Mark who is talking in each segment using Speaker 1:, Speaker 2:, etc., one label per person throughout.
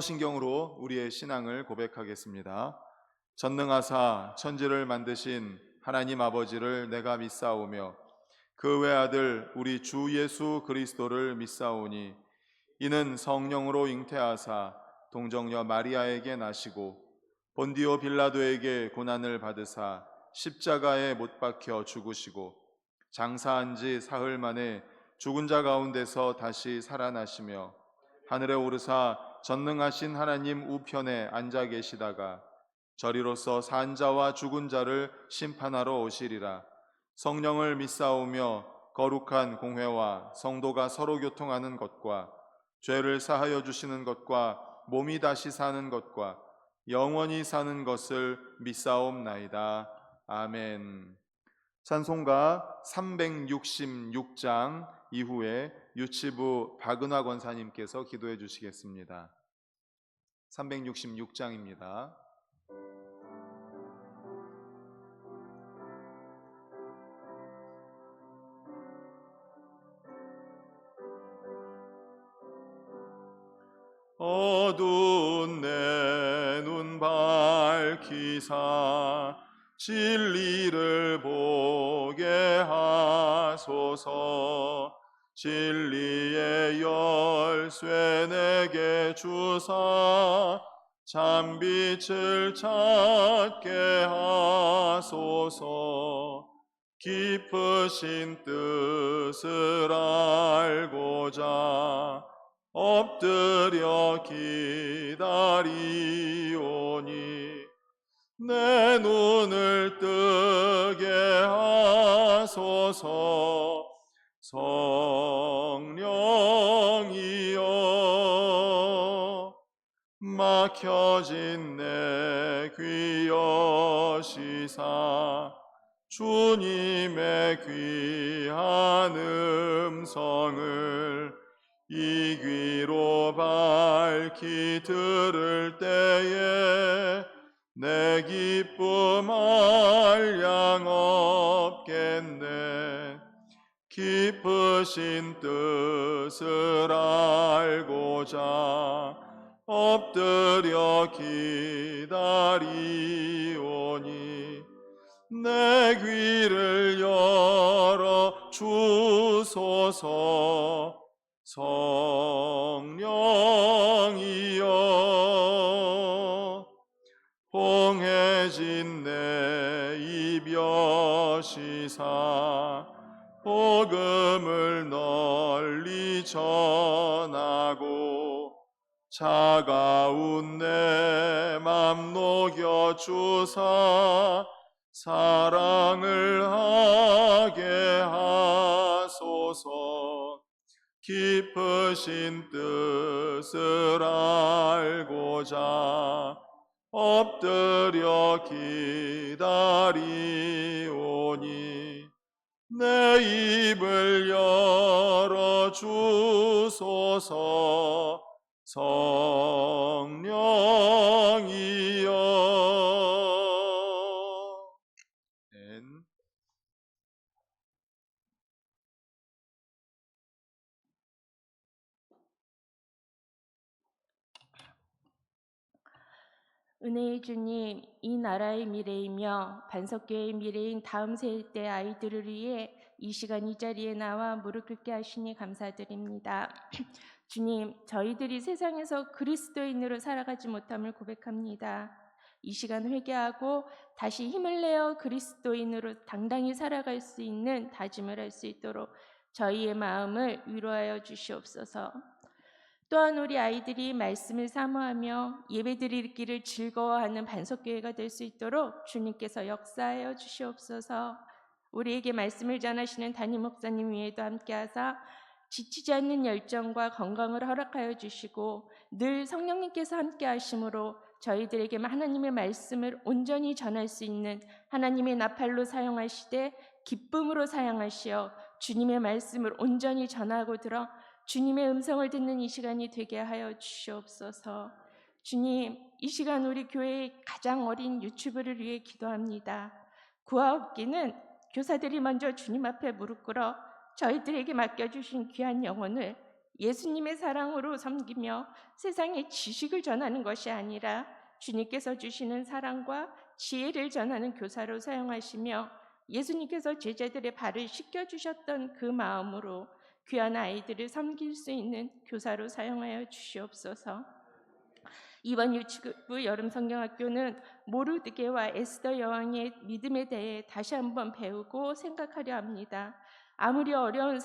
Speaker 1: 신경으로 우리의 신앙을 고백하겠습니다. 전능하사 천지를 만드신 하나님 아버지를 내가 믿사오며 그 외아들 우리 주 예수 그리스도를 믿사오니 이는 성령으로 잉태하사 동정녀 마리아에게 나시고 본디오 빌라도에게 고난을 받으사 십자가에 못 박혀 죽으시고 장사한 지 사흘 만에 죽은 자 가운데서 다시 살아나시며 하늘에 오르사 전능하신 하나님 우편에 앉아 계시다가 저리로서 산 자와 죽은 자를 심판하러 오시리라. 성령을 믿사오며 거룩한 공회와 성도가 서로 교통하는 것과 죄를 사하여 주시는 것과 몸이 다시 사는 것과 영원히 사는 것을 믿사옵나이다. 아멘. 찬송가 366장 이후에 유치부 박은화 권사님께서 기도해 주시겠습니다. 366장입니다. 어두운 내 눈 밝히사 진리를 보게 하소서. 진리의 열쇠 내게 주사 참빛을 찾게 하소서. 깊으신 뜻을 알고자 엎드려 기다리오니 내 눈을 뜨게 하소서. 성령이여 막혀진 내 귀 여시사 주님의 귀한 음성을 이 귀로 밝히 들을 때에 내 기쁨 한량 없겠네. 깊으신 뜻을 알고자 엎드려 기다리오니 내 귀를 열어 주소서. 성령이여 봉해진 내 입 여시사 복음을 널리 전하고 차가운 내 맘 녹여 주사 사랑을 하게 하소서. 깊으신 뜻을 알고자 엎드려 기다리오니 내 입을 열어 주소서. 성령이여.
Speaker 2: 은혜의 주님, 이 나라의 미래이며 반석교회의 미래인 다음 세대 아이들을 위해 이 시간 이 자리에 나와 무릎 꿇게 하시니 감사드립니다. 주님, 저희들이 세상에서 그리스도인으로 살아가지 못함을 고백합니다. 이 시간 회개하고 다시 힘을 내어 그리스도인으로 당당히 살아갈 수 있는 다짐을 할 수 있도록 저희의 마음을 위로하여 주시옵소서. 또한 우리 아이들이 말씀을 사모하며 예배드리기를 즐거워하는 반석교회가 될 수 있도록 주님께서 역사하여 주시옵소서. 우리에게 말씀을 전하시는 담임 목사님 위에도 함께하사 지치지 않는 열정과 건강을 허락하여 주시고 늘 성령님께서 함께하심으로 저희들에게 하나님의 말씀을 온전히 전할 수 있는 하나님의 나팔로 사용하시되 기쁨으로 사용하시어 주님의 말씀을 온전히 전하고 들어 주님의 음성을 듣는 이 시간이 되게 하여 주시옵소서. 주님, 이 시간 우리 교회의 가장 어린 유치부를 위해 기도합니다. 구하옵기는 교사들이 먼저 주님 앞에 무릎 꿇어 저희들에게 맡겨주신 귀한 영혼을 예수님의 사랑으로 섬기며 세상에 지식을 전하는 것이 아니라 주님께서 주시는 사랑과 지혜를 전하는 교사로 사용하시며 예수님께서 제자들의 발을 씻겨주셨던 그 마음으로 귀한 아이들을 섬길 수 있는 교사로 사용하여 주시옵소서. 이번 유치부 여름성경학교는 모르드게와 에스더 여왕의 믿음에 대해 다시 한번 배우고 생각하려 합니다. 아무리 어려운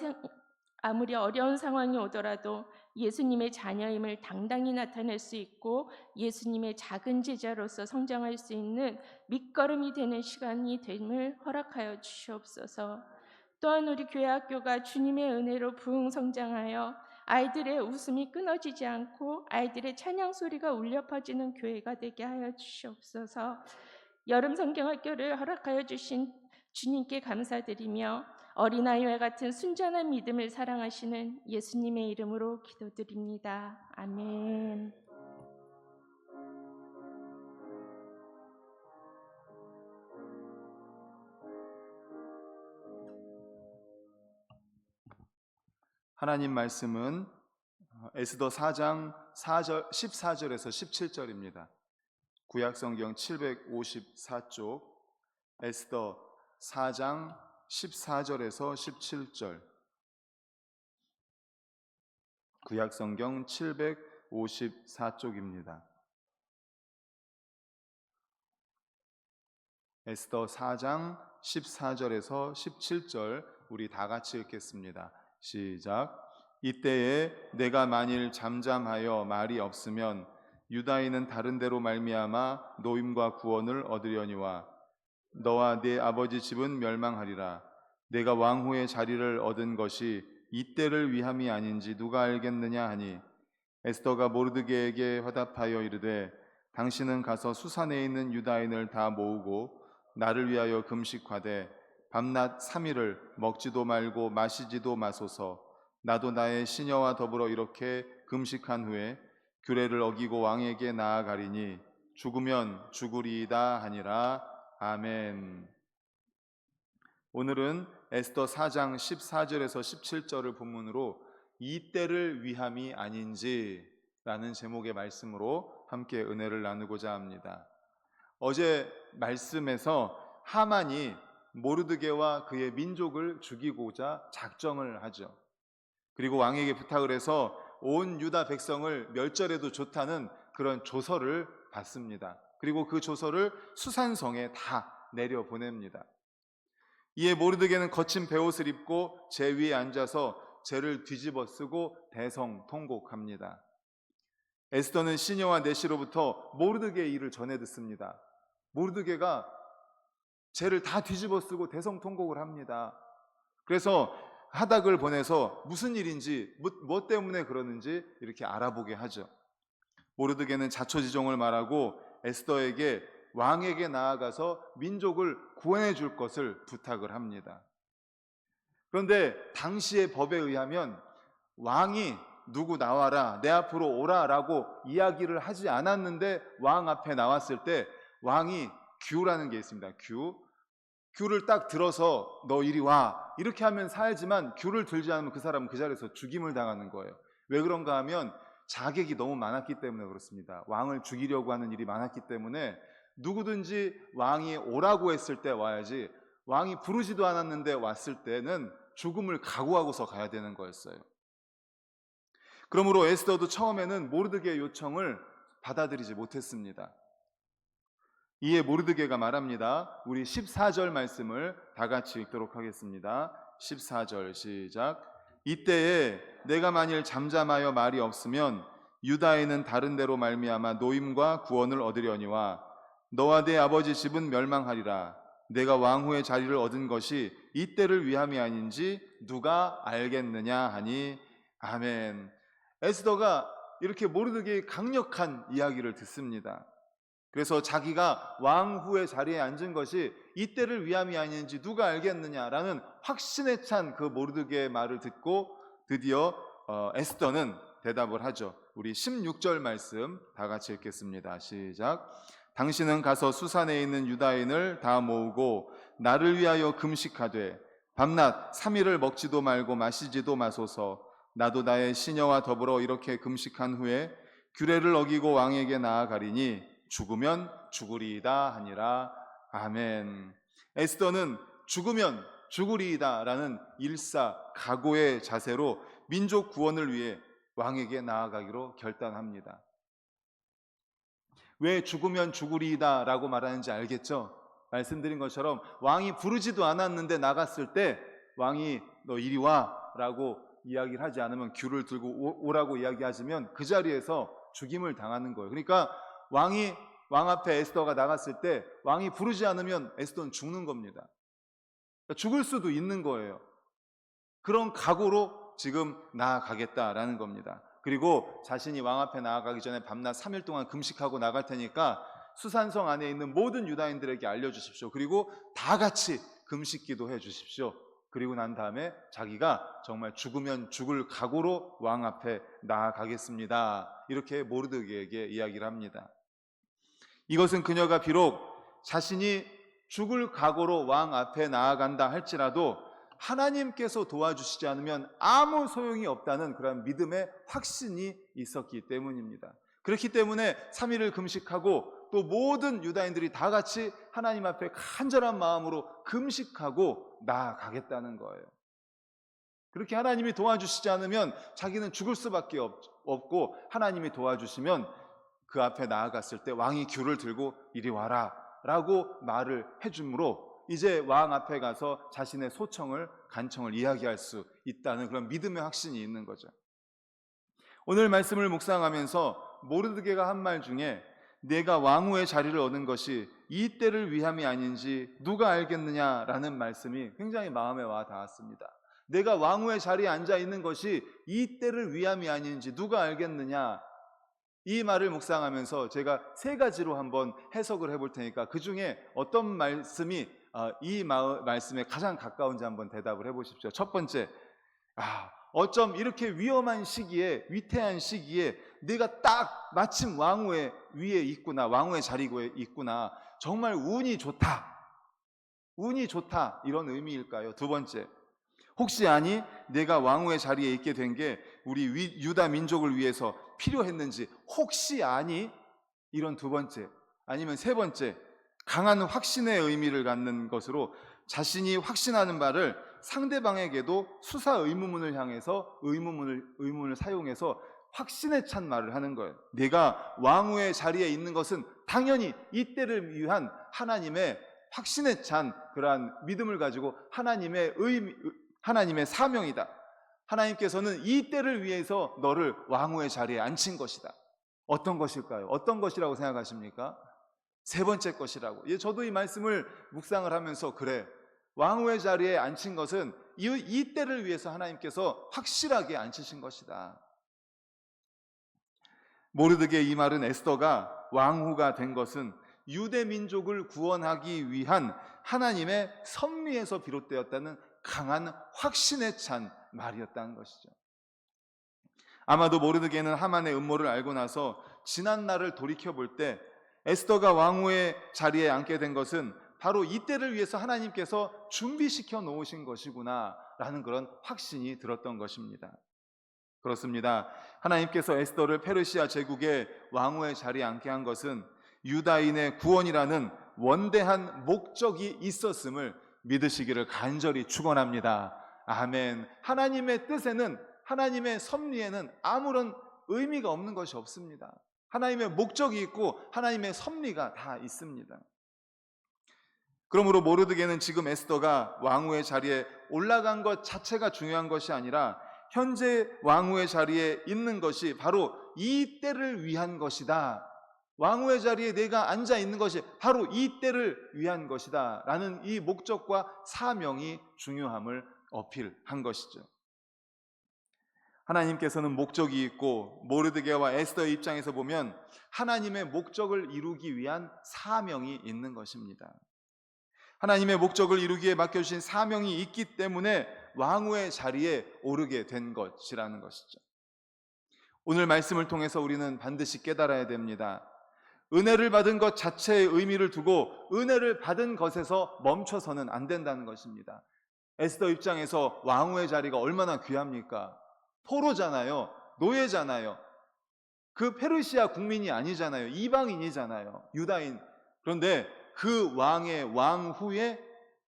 Speaker 2: 상황이 오더라도 예수님의 자녀임을 당당히 나타낼 수 있고 예수님의 작은 제자로서 성장할 수 있는 밑거름이 되는 시간이 됨을 허락하여 주시옵소서. 또한 우리 교회 학교가 주님의 은혜로 부흥 성장하여 아이들의 웃음이 끊어지지 않고 아이들의 찬양 소리가 울려 퍼지는 교회가 되게 하여 주시옵소서. 여름 성경학교를 허락하여 주신 주님께 감사드리며 어린아이와 같은 순전한 믿음을 사랑하시는 예수님의 이름으로 기도드립니다. 아멘.
Speaker 1: 하나님 말씀은 에스더 4장 14절에서 17절입니다. 구약성경 754쪽 에스더 4장 14절에서 17절, 구약성경 754쪽입니다. 에스더 4장 14절에서 17절 우리 다 같이 읽겠습니다. 시작. 이때에 내가 만일 잠잠하여 말이 없으면 유다인은 다른 데로 말미암아 노임과 구원을 얻으려니와 너와 네 아버지 집은 멸망하리라. 내가 왕후의 자리를 얻은 것이 이때를 위함이 아닌지 누가 알겠느냐 하니 에스더가 모르드게에게 화답하여 이르되 당신은 가서 수산에 있는 유다인을 다 모으고 나를 위하여 금식하되 밤낮 3일을 먹지도 말고 마시지도 마소서. 나도 나의 시녀와 더불어 이렇게 금식한 후에 규례를 어기고 왕에게 나아가리니 죽으면 죽으리이다 하니라. 아멘. 오늘은 에스더 4장 14절에서 17절을 본문으로 이때를 위함이 아닌지라는 제목의 말씀으로 함께 은혜를 나누고자 합니다. 어제 말씀에서 하만이 모르드게와 그의 민족을 죽이고자 작정을 하죠. 그리고 왕에게 부탁을 해서 온 유다 백성을 멸절해도 좋다는 그런 조서를 받습니다. 그리고 그 조서를 수산성에 다 내려보냅니다. 이에 모르드게는 거친 베옷을 입고 제 위에 앉아서 제를 뒤집어 쓰고 대성통곡합니다. 에스더는 시녀와 내시로부터 모르드게의 일을 전해 듣습니다. 모르드게가 제를 다 뒤집어 쓰고 대성통곡을 합니다. 그래서 하닥을 보내서 무슨 일인지 뭐 때문에 그러는지 이렇게 알아보게 하죠. 모르드게는 자초지종을 말하고 에스더에게 왕에게 나아가서 민족을 구원해 줄 것을 부탁을 합니다. 그런데 당시의 법에 의하면 왕이 누구 나와라, 내 앞으로 오라라고 이야기를 하지 않았는데 왕 앞에 나왔을 때 왕이 규라는 게 있습니다. 규를 딱 들어서 너 이리 와 이렇게 하면 살지만 규를 들지 않으면 그 사람은 그 자리에서 죽임을 당하는 거예요. 왜 그런가 하면 자객이 너무 많았기 때문에 그렇습니다. 왕을 죽이려고 하는 일이 많았기 때문에 누구든지 왕이 오라고 했을 때 와야지, 왕이 부르지도 않았는데 왔을 때는 죽음을 각오하고서 가야 되는 거였어요. 그러므로 에스더도 처음에는 모르드게의 요청을 받아들이지 못했습니다. 이에 모르드게가 말합니다. 우리 14절 말씀을 다 같이 읽도록 하겠습니다. 14절 시작. 이때에 내가 만일 잠잠하여 말이 없으면 유다인은 다른 데로 말미암아 노임과 구원을 얻으려니와 너와 네 아버지 집은 멸망하리라. 내가 왕후의 자리를 얻은 것이 이때를 위함이 아닌지 누가 알겠느냐 하니. 아멘. 에스더가 이렇게 모르드게의 강력한 이야기를 듣습니다. 그래서 자기가 왕후의 자리에 앉은 것이 이때를 위함이 아닌지 누가 알겠느냐라는 확신에 찬 그 모르드게의 말을 듣고 드디어 에스더는 대답을 하죠. 우리 16절 말씀 다 같이 읽겠습니다. 시작. 당신은 가서 수산에 있는 유다인을 다 모으고 나를 위하여 금식하되 밤낮 3일을 먹지도 말고 마시지도 마소서. 나도 나의 시녀와 더불어 이렇게 금식한 후에 규례를 어기고 왕에게 나아가리니 죽으면 죽으리이다 하니라. 아멘. 에스더는 죽으면 죽으리이다 라는 일사각오의 자세로 민족 구원을 위해 왕에게 나아가기로 결단합니다. 왜 죽으면 죽으리이다 라고 말하는지 알겠죠? 말씀드린 것처럼 왕이 부르지도 않았는데 나갔을 때 왕이 너 이리 와 라고 이야기를 하지 않으면, 귤을 들고 오라고 이야기하시면 그 자리에서 죽임을 당하는 거예요. 그러니까 왕 앞에 에스더가 나갔을 때 왕이 부르지 않으면 에스더는 죽는 겁니다. 그러니까 죽을 수도 있는 거예요. 그런 각오로 지금 나아가겠다라는 겁니다. 그리고 자신이 왕 앞에 나아가기 전에 밤낮 3일 동안 금식하고 나갈 테니까 수산성 안에 있는 모든 유다인들에게 알려주십시오. 그리고 다 같이 금식기도 해주십시오. 그리고 난 다음에 자기가 정말 죽으면 죽을 각오로 왕 앞에 나아가겠습니다. 이렇게 모르드게에게 이야기를 합니다. 이것은 그녀가 비록 자신이 죽을 각오로 왕 앞에 나아간다 할지라도 하나님께서 도와주시지 않으면 아무 소용이 없다는 그런 믿음의 확신이 있었기 때문입니다. 그렇기 때문에 3일을 금식하고 또 모든 유다인들이 다 같이 하나님 앞에 간절한 마음으로 금식하고 나아가겠다는 거예요. 그렇게 하나님이 도와주시지 않으면 자기는 죽을 수밖에 없고, 하나님이 도와주시면 그 앞에 나아갔을 때 왕이 귤을 들고 이리 와라 라고 말을 해주므로 이제 왕 앞에 가서 자신의 소청을, 간청을 이야기할 수 있다는 그런 믿음의 확신이 있는 거죠. 오늘 말씀을 묵상하면서 모르드게가 한 말 중에 내가 왕후의 자리를 얻은 것이 이 때를 위함이 아닌지 누가 알겠느냐라는 말씀이 굉장히 마음에 와 닿았습니다. 내가 왕후의 자리에 앉아 있는 것이 이 때를 위함이 아닌지 누가 알겠느냐, 이 말을 묵상하면서 제가 3가지로 한번 해석을 해볼 테니까 그 중에 어떤 말씀이 이 말씀에 가장 가까운지 한번 대답을 해보십시오. 첫 번째, 어쩜 이렇게 위험한 시기에, 위태한 시기에 내가 딱 마침 왕후의 위에 있구나, 왕후의 자리에 있구나, 정말 운이 좋다, 운이 좋다, 이런 의미일까요? 두 번째, 혹시 아니 내가 왕후의 자리에 있게 된 게 우리 유다 민족을 위해서 필요했는지 혹시 아니, 이런 두 번째, 아니면 세 번째, 강한 확신의 의미를 갖는 것으로 자신이 확신하는 바를 상대방에게도 수사 의문문을 향해서 의문을 사용해서 확신에 찬 말을 하는 거예요. 내가 왕후의 자리에 있는 것은 당연히 이 때를 위한 하나님의 확신에 찬 그러한 믿음을 가지고 하나님의 사명이다. 하나님께서는 이 때를 위해서 너를 왕후의 자리에 앉힌 것이다. 어떤 것일까요? 어떤 것이라고 생각하십니까? 세 번째 것이라고. 저도 이 말씀을 묵상을 하면서 그래, 왕후의 자리에 앉힌 것은 이 때를 위해서 하나님께서 확실하게 앉히신 것이다. 모르드게 이 말은 에스더가 왕후가 된 것은 유대 민족을 구원하기 위한 하나님의 섭리에서 비롯되었다는 강한 확신에 찬 말이었다는 것이죠. 아마도 모르드게는 하만의 음모를 알고 나서 지난 날을 돌이켜볼 때 에스더가 왕후의 자리에 앉게 된 것은 바로 이 때를 위해서 하나님께서 준비시켜 놓으신 것이구나 라는 그런 확신이 들었던 것입니다. 그렇습니다. 하나님께서 에스더를 페르시아 제국의 왕후의 자리에 앉게 한 것은 유다인의 구원이라는 원대한 목적이 있었음을 믿으시기를 간절히 축원합니다. 아멘. 하나님의 뜻에는, 하나님의 섭리에는 아무런 의미가 없는 것이 없습니다. 하나님의 목적이 있고 하나님의 섭리가 다 있습니다. 그러므로 모르드게는 지금 에스더가 왕후의 자리에 올라간 것 자체가 중요한 것이 아니라 현재 왕후의 자리에 있는 것이 바로 이 때를 위한 것이다. 왕후의 자리에 내가 앉아 있는 것이 바로 이 때를 위한 것이다 라는 이 목적과 사명이 중요함을 어필한 것이죠. 하나님께서는 목적이 있고 모르드게와 에스더의 입장에서 보면 하나님의 목적을 이루기 위한 사명이 있는 것입니다. 하나님의 목적을 이루기에 맡겨주신 사명이 있기 때문에 왕후의 자리에 오르게 된 것이라는 것이죠. 오늘 말씀을 통해서 우리는 반드시 깨달아야 됩니다. 은혜를 받은 것 자체의 의미를 두고 은혜를 받은 것에서 멈춰서는 안 된다는 것입니다. 에스더 입장에서 왕후의 자리가 얼마나 귀합니까? 포로잖아요. 노예잖아요. 그 페르시아 국민이 아니잖아요. 이방인이잖아요. 유다인. 그런데 그 왕의 왕 후에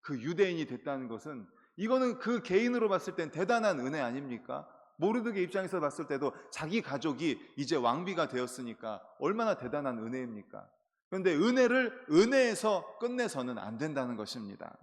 Speaker 1: 그 유대인이 됐다는 것은, 이거는 그 개인으로 봤을 땐 대단한 은혜 아닙니까? 모르드게 입장에서 봤을 때도 자기 가족이 이제 왕비가 되었으니까 얼마나 대단한 은혜입니까? 그런데 은혜를 은혜에서 끝내서는 안 된다는 것입니다.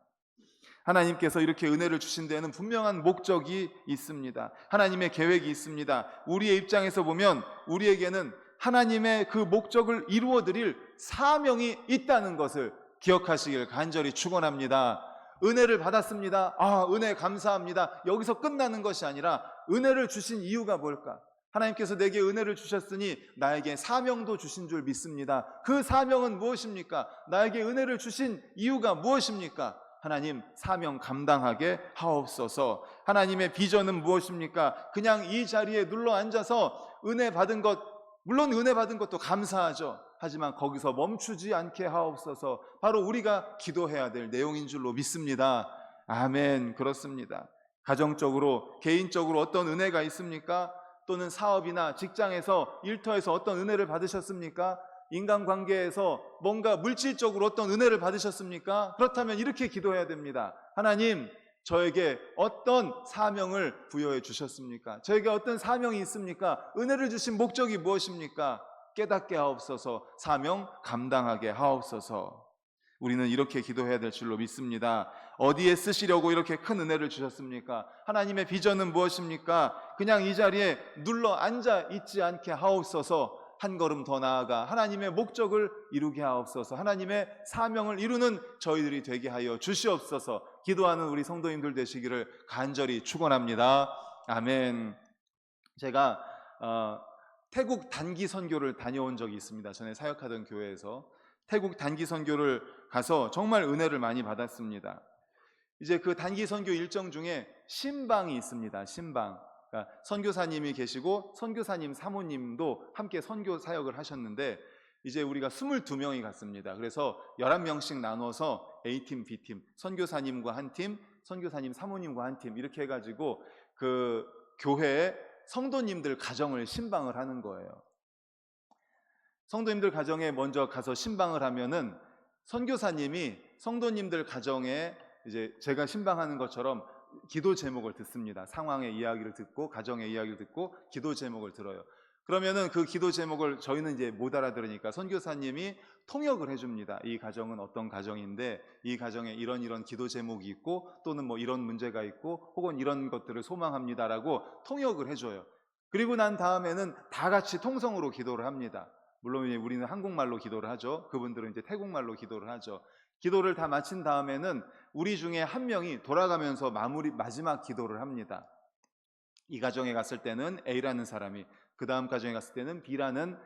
Speaker 1: 하나님께서 이렇게 은혜를 주신 데에는 분명한 목적이 있습니다. 하나님의 계획이 있습니다. 우리의 입장에서 보면 우리에게는 하나님의 그 목적을 이루어 드릴 사명이 있다는 것을 기억하시길 간절히 축원합니다. 은혜를 받았습니다. 은혜 감사합니다. 여기서 끝나는 것이 아니라 은혜를 주신 이유가 뭘까? 하나님께서 내게 은혜를 주셨으니 나에게 사명도 주신 줄 믿습니다. 그 사명은 무엇입니까? 나에게 은혜를 주신 이유가 무엇입니까? 하나님, 사명 감당하게 하옵소서. 하나님의 비전은 무엇입니까? 그냥 이 자리에 눌러 앉아서 은혜 받은 것, 물론 은혜 받은 것도 감사하죠. 하지만 거기서 멈추지 않게 하옵소서. 바로 우리가 기도해야 될 내용인 줄로 믿습니다. 아멘. 그렇습니다. 가정적으로, 개인적으로 어떤 은혜가 있습니까? 또는 사업이나 직장에서, 일터에서 어떤 은혜를 받으셨습니까? 인간관계에서 뭔가 물질적으로 어떤 은혜를 받으셨습니까? 그렇다면 이렇게 기도해야 됩니다. 하나님, 저에게 어떤 사명을 부여해 주셨습니까? 저에게 어떤 사명이 있습니까? 은혜를 주신 목적이 무엇입니까? 깨닫게 하옵소서. 사명 감당하게 하옵소서. 우리는 이렇게 기도해야 될 줄로 믿습니다. 어디에 쓰시려고 이렇게 큰 은혜를 주셨습니까? 하나님의 비전은 무엇입니까? 그냥 이 자리에 눌러 앉아 있지 않게 하옵소서. 한 걸음 더 나아가 하나님의 목적을 이루게 하옵소서. 하나님의 사명을 이루는 저희들이 되게 하여 주시옵소서. 기도하는 우리 성도님들 되시기를 간절히 축원합니다. 아멘. 제가 태국 단기 선교를 다녀온 적이 있습니다. 전에 사역하던 교회에서 태국 단기 선교를 가서 정말 은혜를 많이 받았습니다. 이제 그 단기 선교 일정 중에 신방이 있습니다. 신방. 그러니까 선교사님이 계시고 선교사님 사모님도 함께 선교 사역을 하셨는데, 이제 우리가 22명이 갔습니다. 그래서 11명씩 나눠서 A팀, B팀, 선교사님과 한 팀, 선교사님 사모님과 한 팀, 이렇게 해가지고 그 교회에 성도님들 가정을 신방을 하는 거예요. 성도님들 가정에 먼저 가서 신방을 하면은 선교사님이 성도님들 가정에 이제 제가 신방하는 것처럼 기도 제목을 듣습니다. 상황의 이야기를 듣고, 가정의 이야기를 듣고 기도 제목을 들어요. 그러면은 그 기도 제목을 저희는 이제 못 알아들으니까 선교사님이 통역을 해줍니다. 이 가정은 어떤 가정인데 이 가정에 이런 기도 제목이 있고, 또는 뭐 이런 문제가 있고, 혹은 이런 것들을 소망합니다라고 통역을 해줘요. 그리고 난 다음에는 다 같이 통성으로 기도를 합니다. 물론 우리는 한국말로 기도를 하죠. 그분들은 이제 태국말로 기도를 하죠. 기도를 다 마친 다음에는 우리 중에 한 명이 돌아가면서 마지막 기도를 합니다. 이 가정에 갔을 때는 A라는 사람이, 그 다음 가정에 갔을 때는 B라는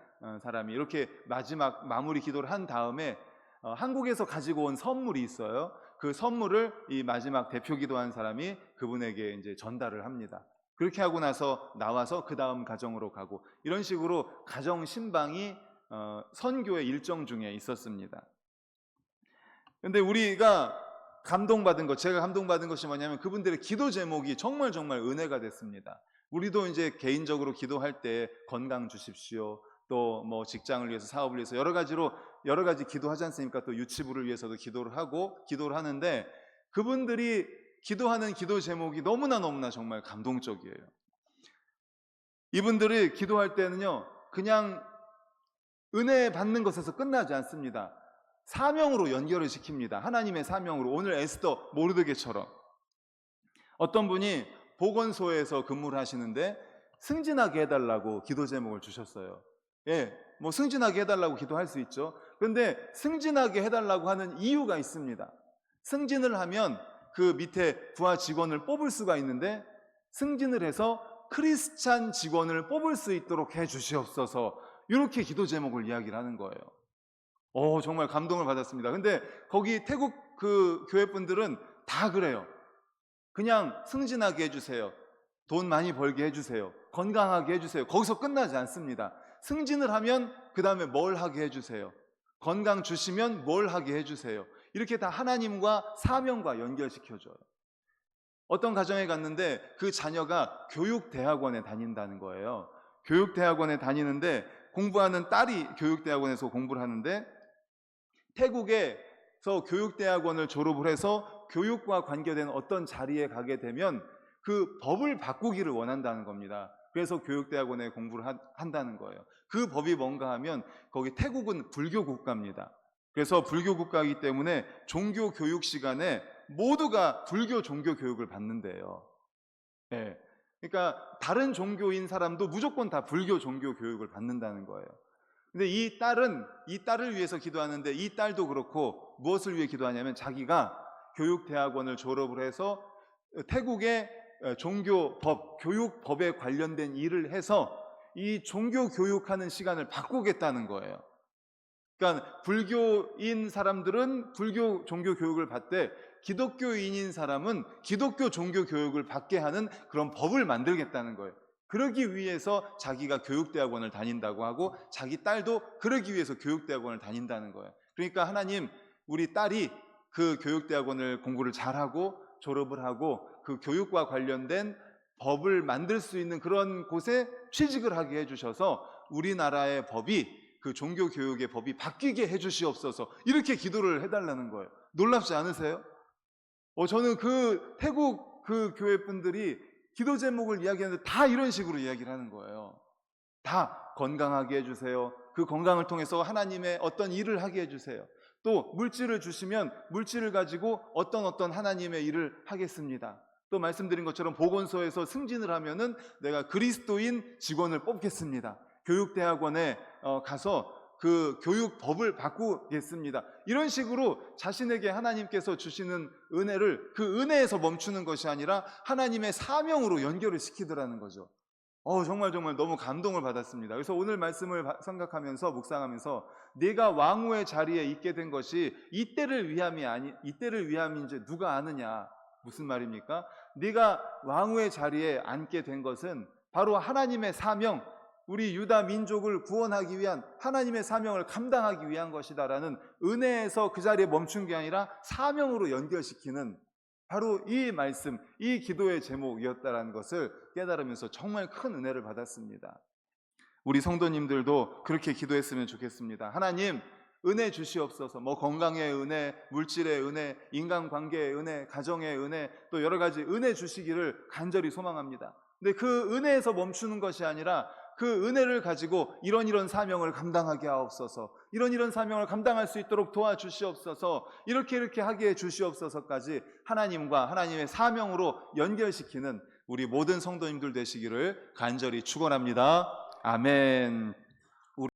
Speaker 1: 사람이 이렇게 마지막 마무리 기도를 한 다음에 한국에서 가지고 온 선물이 있어요. 그 선물을 이 마지막 대표 기도한 사람이 그분에게 이제 전달을 합니다. 그렇게 하고 나서 나와서 그 다음 가정으로 가고, 이런 식으로 가정 신방이 선교의 일정 중에 있었습니다. 근데 우리가 감동받은 것, 제가 감동받은 것이 뭐냐면 그분들의 기도 제목이 정말 은혜가 됐습니다. 우리도 이제 개인적으로 기도할 때 건강 주십시오, 또 뭐 직장을 위해서, 사업을 위해서 여러 가지 기도하지 않습니까? 또 유치부를 위해서도 기도를 하는데 그분들이 기도하는 기도 제목이 너무나 정말 감동적이에요. 이분들이 기도할 때는요, 그냥 은혜 받는 것에서 끝나지 않습니다. 사명으로 연결을 시킵니다. 하나님의 사명으로. 오늘 에스더 모르드게처럼 어떤 분이 보건소에서 근무를 하시는데 승진하게 해달라고 기도 제목을 주셨어요. 뭐 승진하게 해달라고 기도할 수 있죠. 그런데 승진하게 해달라고 하는 이유가 있습니다. 승진을 하면 그 밑에 부하 직원을 뽑을 수가 있는데, 승진을 해서 크리스찬 직원을 뽑을 수 있도록 해주시옵소서. 이렇게 기도 제목을 이야기를 하는 거예요. 정말 감동을 받았습니다. 근데 거기 태국 그 교회 분들은 다 그래요. 그냥 승진하게 해주세요, 돈 많이 벌게 해주세요, 건강하게 해주세요. 거기서 끝나지 않습니다. 승진을 하면 그 다음에 뭘 하게 해주세요, 건강 주시면 뭘 하게 해주세요. 이렇게 다 하나님과 사명과 연결시켜줘요. 어떤 가정에 갔는데 그 자녀가 교육대학원에 다닌다는 거예요. 교육대학원에 다니는데 공부하는 딸이 교육대학원에서 공부를 하는데 태국에서 교육대학원을 졸업을 해서 교육과 관계된 어떤 자리에 가게 되면 그 법을 바꾸기를 원한다는 겁니다. 그래서 교육대학원에 공부를 한다는 거예요. 그 법이 뭔가 하면 거기 태국은 불교 국가입니다. 그래서 불교 국가이기 때문에 종교 교육 시간에 모두가 불교 종교 교육을 받는데요. 예. 그러니까 다른 종교인 사람도 무조건 다 불교 종교 교육을 받는다는 거예요. 근데 이 딸을 위해서 기도하는데 이 딸도 그렇고 무엇을 위해 기도하냐면 자기가 교육대학원을 졸업을 해서 태국의 종교법, 교육법에 관련된 일을 해서 이 종교 교육하는 시간을 바꾸겠다는 거예요. 그러니까 불교인 사람들은 불교 종교 교육을 받되 기독교인인 사람은 기독교 종교 교육을 받게 하는 그런 법을 만들겠다는 거예요. 그러기 위해서 자기가 교육대학원을 다닌다고 하고 자기 딸도 그러기 위해서 교육대학원을 다닌다는 거예요. 그러니까 하나님, 우리 딸이 그 교육대학원을 공부를 잘하고 졸업을 하고 그 교육과 관련된 법을 만들 수 있는 그런 곳에 취직을 하게 해주셔서 우리나라의 법이 그 종교교육의 법이 바뀌게 해주시옵소서, 이렇게 기도를 해달라는 거예요. 놀랍지 않으세요? 저는 그 태국 그 교회 분들이 기도 제목을 이야기하는데 다 이런 식으로 이야기를 하는 거예요. 다 건강하게 해주세요. 그 건강을 통해서 하나님의 어떤 일을 하게 해주세요. 또 물질을 주시면 물질을 가지고 어떤 하나님의 일을 하겠습니다. 또 말씀드린 것처럼 보건소에서 승진을 하면은 내가 그리스도인 직원을 뽑겠습니다. 교육대학원에 가서 그 교육법을 바꾸겠습니다. 이런 식으로 자신에게 하나님께서 주시는 은혜를 그 은혜에서 멈추는 것이 아니라 하나님의 사명으로 연결을 시키더라는 거죠. 정말 너무 감동을 받았습니다. 그래서 오늘 말씀을 생각하면서 묵상하면서 내가 왕후의 자리에 있게 된 것이 이때를 위함인지 누가 아느냐. 무슨 말입니까? 네가 왕후의 자리에 앉게 된 것은 바로 하나님의 사명, 우리 유다 민족을 구원하기 위한 하나님의 사명을 감당하기 위한 것이다라는 은혜에서 그 자리에 멈춘 게 아니라 사명으로 연결시키는 바로 이 말씀, 이 기도의 제목이었다라는 것을 깨달으면서 정말 큰 은혜를 받았습니다. 우리 성도님들도 그렇게 기도했으면 좋겠습니다. 하나님, 은혜 주시옵소서. 건강의 은혜, 물질의 은혜, 인간관계의 은혜, 가정의 은혜, 또 여러 가지 은혜 주시기를 간절히 소망합니다. 근데 그 은혜에서 멈추는 것이 아니라 그 은혜를 가지고 이런 사명을 감당하게 하옵소서, 이런 사명을 감당할 수 있도록 도와주시옵소서, 이렇게 하게 해주시옵소서까지 하나님과 하나님의 사명으로 연결시키는 우리 모든 성도님들 되시기를 간절히 축원합니다. 아멘.